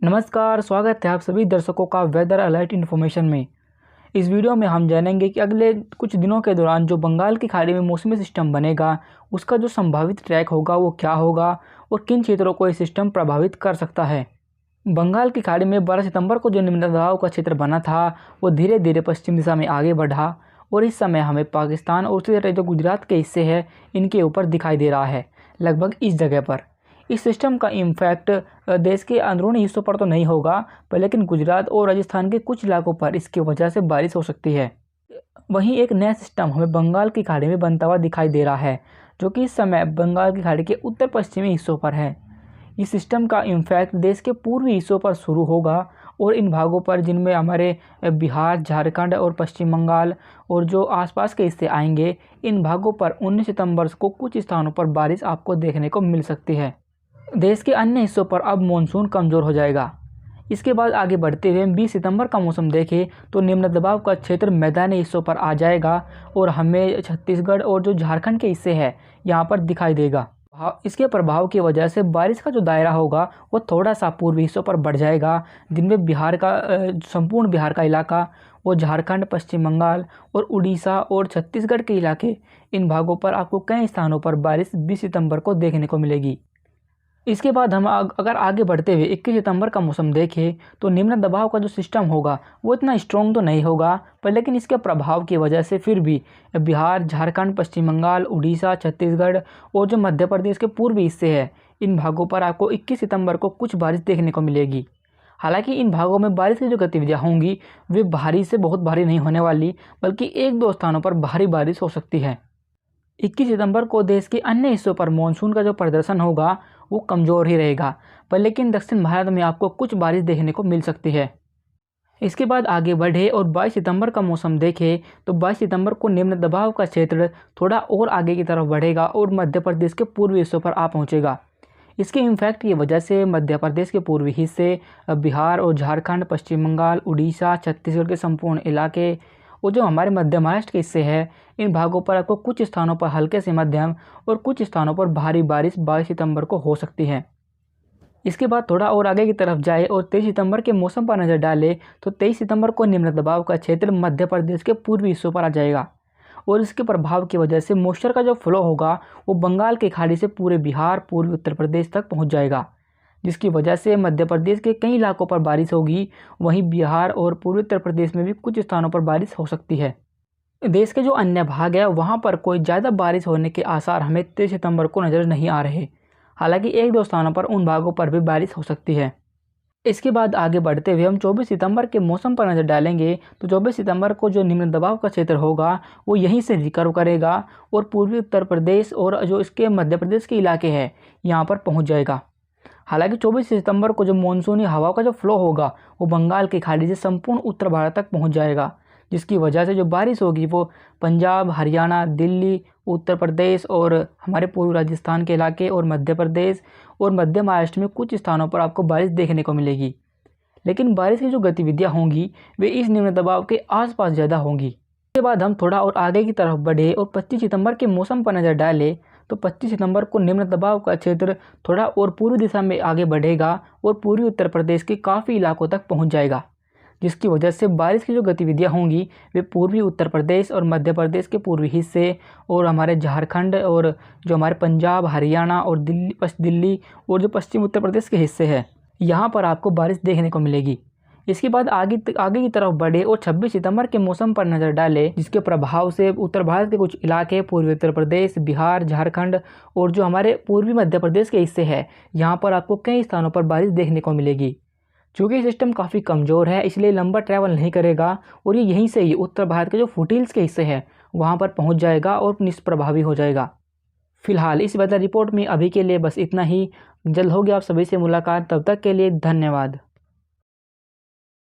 नमस्कार, स्वागत है आप सभी दर्शकों का वेदर अलर्ट इन्फॉर्मेशन में। इस वीडियो में हम जानेंगे कि अगले कुछ दिनों के दौरान जो बंगाल की खाड़ी में मौसमी सिस्टम बनेगा उसका जो संभावित ट्रैक होगा वो क्या होगा और किन क्षेत्रों को ये सिस्टम प्रभावित कर सकता है। बंगाल की खाड़ी में 12 सितंबर को जो निम्न दबाव का क्षेत्र बना था वो धीरे धीरे पश्चिम दिशा में आगे बढ़ा और इस समय हमें पाकिस्तान और उसी तरह जो गुजरात के हिस्से हैं इनके ऊपर दिखाई दे रहा है, लगभग इस जगह पर। इस सिस्टम का इम्पैक्ट देश के अंदरूनी हिस्सों पर तो नहीं होगा, पर लेकिन गुजरात और राजस्थान के कुछ इलाकों पर इसकी वजह से बारिश हो सकती है। वहीं एक नया सिस्टम हमें बंगाल की खाड़ी में बनता हुआ दिखाई दे रहा है, जो कि इस समय बंगाल की खाड़ी के उत्तर पश्चिमी हिस्सों पर है। इस सिस्टम का इम्पैक्ट देश के पूर्वी हिस्सों पर शुरू होगा और इन भागों पर जिनमें हमारे बिहार, झारखंड और पश्चिम बंगाल और जो आसपास के हिस्से आएंगे, इन भागों पर 19 सितंबर को कुछ स्थानों पर बारिश आपको देखने को मिल सकती है। देश के अन्य हिस्सों पर अब मानसून कमज़ोर हो जाएगा। इसके बाद आगे बढ़ते हुए 20 सितंबर का मौसम देखें तो निम्न दबाव का क्षेत्र मैदानी हिस्सों पर आ जाएगा और हमें छत्तीसगढ़ और जो झारखंड के हिस्से हैं यहाँ पर दिखाई देगा। इसके प्रभाव की वजह से बारिश का जो दायरा होगा वो थोड़ा सा पूर्वी हिस्सों पर बढ़ जाएगा, जिनमें बिहार का संपूर्ण बिहार का इलाका और झारखंड, पश्चिम बंगाल और उड़ीसा और छत्तीसगढ़ के इलाके, इन भागों पर आपको कई स्थानों पर बारिश 20 सितंबर को देखने को मिलेगी। इसके बाद हम अगर आगे बढ़ते हुए 21 सितंबर का मौसम देखें तो निम्न दबाव का जो सिस्टम होगा वो इतना स्ट्रॉन्ग तो नहीं होगा, पर लेकिन इसके प्रभाव की वजह से फिर भी बिहार, झारखंड, पश्चिम बंगाल, उड़ीसा, छत्तीसगढ़ और जो मध्य प्रदेश के पूर्वी हिस्से हैं, इन भागों पर आपको 21 सितंबर को कुछ बारिश देखने को मिलेगी। हालांकि इन भागों में बारिश की जो गतिविधियाँ होंगी वे भारी से बहुत भारी नहीं होने वाली, बल्कि एक दो स्थानों पर भारी बारिश हो सकती है। 21 सितंबर को देश के अन्य हिस्सों पर मानसून का जो प्रदर्शन होगा वो कमज़ोर ही रहेगा, पर लेकिन दक्षिण भारत में आपको कुछ बारिश देखने को मिल सकती है। इसके बाद आगे बढ़े और 22 सितंबर का मौसम देखें तो 22 सितंबर को निम्न दबाव का क्षेत्र थोड़ा और आगे की तरफ बढ़ेगा और मध्य प्रदेश के पूर्वी हिस्सों पर आ पहुँचेगा। इसके इम्पैक्ट की वजह से मध्य प्रदेश के पूर्वी हिस्से, बिहार और झारखंड, पश्चिम बंगाल, उड़ीसा, छत्तीसगढ़ के संपूर्ण इलाके और जो हमारे मध्य महाराष्ट्र के हिस्से हैं, इन भागों पर आपको कुछ स्थानों पर हल्के से मध्यम और कुछ स्थानों पर भारी बारिश 22 सितंबर को हो सकती है। इसके बाद थोड़ा और आगे की तरफ जाए और 23 सितंबर के मौसम पर नज़र डालें तो 23 सितंबर को निम्न दबाव का क्षेत्र मध्य प्रदेश के पूर्वी हिस्सों पर आ जाएगा और इसके प्रभाव की वजह से मॉइस्चर का जो फ्लो होगा वो बंगाल की खाड़ी से पूरे बिहार, पूर्वी उत्तर प्रदेश तक पहुँच जाएगा, जिसकी वजह से मध्य प्रदेश के कई इलाकों पर बारिश होगी। वहीं बिहार और पूर्वी उत्तर प्रदेश में भी कुछ स्थानों पर बारिश हो सकती है। देश के जो अन्य भाग है वहां पर कोई ज़्यादा बारिश होने के आसार हमें 23 सितंबर को नज़र नहीं आ रहे। हालांकि एक दो स्थानों पर उन भागों पर भी बारिश हो सकती है। इसके बाद आगे बढ़ते हुए हम 24 सितंबर के मौसम पर नज़र डालेंगे तो 24 सितंबर को जो निम्न दबाव का क्षेत्र होगा वो यहीं से रिकर्व करेगा और पूर्वी उत्तर प्रदेश और जो इसके मध्य प्रदेश के इलाके हैं यहाँ पर पहुँच जाएगा। हालांकि 24 सितंबर को जो मानसूनी हवा का जो फ्लो होगा वो बंगाल की खाड़ी से संपूर्ण उत्तर भारत तक पहुंच जाएगा, जिसकी वजह से जो बारिश होगी वो पंजाब, हरियाणा, दिल्ली, उत्तर प्रदेश और हमारे पूर्वी राजस्थान के इलाके और मध्य प्रदेश और मध्य महाराष्ट्र में कुछ स्थानों पर आपको बारिश देखने को मिलेगी। लेकिन बारिश की जो गतिविधियाँ होंगी वे इस निम्न दबाव के आसपास ज़्यादा होंगी। इसके बाद हम थोड़ा और आगे की तरफ बढ़े और 25 सितंबर के मौसम पर नज़र डालें तो 25 सितंबर को निम्न दबाव का क्षेत्र थोड़ा और पूर्वी दिशा में आगे बढ़ेगा और पूर्वी उत्तर प्रदेश के काफ़ी इलाकों तक पहुंच जाएगा, जिसकी वजह से बारिश की जो गतिविधियां होंगी वे पूर्वी उत्तर प्रदेश और मध्य प्रदेश के पूर्वी हिस्से और हमारे झारखंड और जो हमारे पंजाब, हरियाणा और दिल्ली और जो पश्चिम उत्तर प्रदेश के हिस्से हैं यहाँ पर आपको बारिश देखने को मिलेगी। इसके बाद आगे की तरफ बढ़े और 26 सितंबर के मौसम पर नज़र डालें, जिसके प्रभाव से उत्तर भारत के कुछ इलाके, पूर्वी उत्तर प्रदेश, बिहार, झारखंड और जो हमारे पूर्वी मध्य प्रदेश के हिस्से हैं यहाँ पर आपको कई स्थानों पर बारिश देखने को मिलेगी। चूँकि सिस्टम काफ़ी कमज़ोर है इसलिए लंबा ट्रैवल नहीं करेगा और ये यहीं से ही उत्तर भारत के जो फुटहिल्स के हिस्से हैं वहाँ पर पहुँच जाएगा और निष्प्रभावी हो जाएगा। फिलहाल इस वेदर रिपोर्ट में अभी के लिए बस इतना ही। जल्द होगी आप सभी से मुलाकात, तब तक के लिए धन्यवाद।